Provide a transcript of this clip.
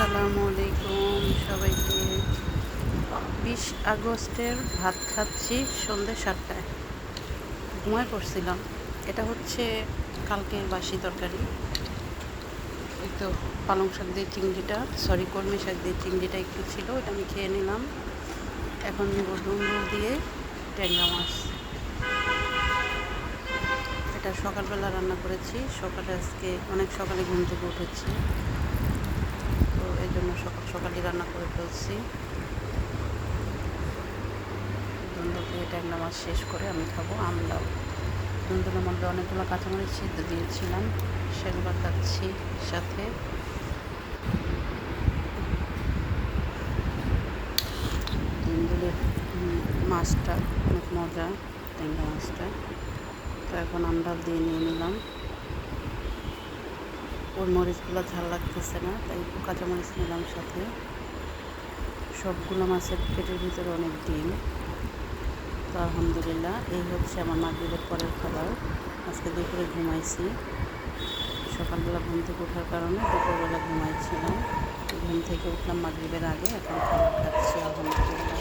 আসসালামু আলাইকুম সবাইকে। 20 আগস্টের ভাত খাচ্ছি সন্ধ্যে 7টায়। ঘুমায় পড়ছিলাম। এটা হচ্ছে কালকের বাসি তরকারি। এই তো পালং শাক দিয়ে চিংড়িটা, কলমি শাক দিয়ে চিংড়িটা একটু ছিল, ওটা আমি খেয়ে নিলাম। এখন নেব ডুমুর দিয়ে ট্যাংরা মাছ। এটা সকালবেলা রান্না করেছি। আজকে অনেক সকালে ঘুম থেকে উঠেছি, তো এই জন্য সকালে রান্না করে ফেলছি। ধুন্দুল দিয়ে ট্যাংরা মাছ শেষ করে আমি খাবো আমলাও। ধুন্দুলের মধ্যে অনেকগুলো কাঁচামরিচ সিদ্ধ দিয়েছিলাম, সেগুলো খাচ্ছি সাথে। ধুন্দুলের মাছটা অনেক মজা, ট্যাংরা মাছটা। তো এখন আমডাল দিয়ে নিয়ে নিলাম। ওর মরিচগুলো ঝাল লাগতেছে না, তাই একটু কাঁচামরিচ নিলাম সাথে। সবগুলো মাছের পেটের ভিতরে অনেক ডিম। তো আলহামদুলিল্লাহ, এই হচ্ছে আমার মাগরিবের পরের খাবার। আজকে দুপুরে ঘুমাইছি, সকালবেলা ঘুম থেকে ওঠার কারণে দুপুরবেলা ঘুমাইছিলাম। ঘুম থেকে উঠলাম মাগরিবের আগে, এখন খাবার খাচ্ছি আলহামদুলিল্লাহ।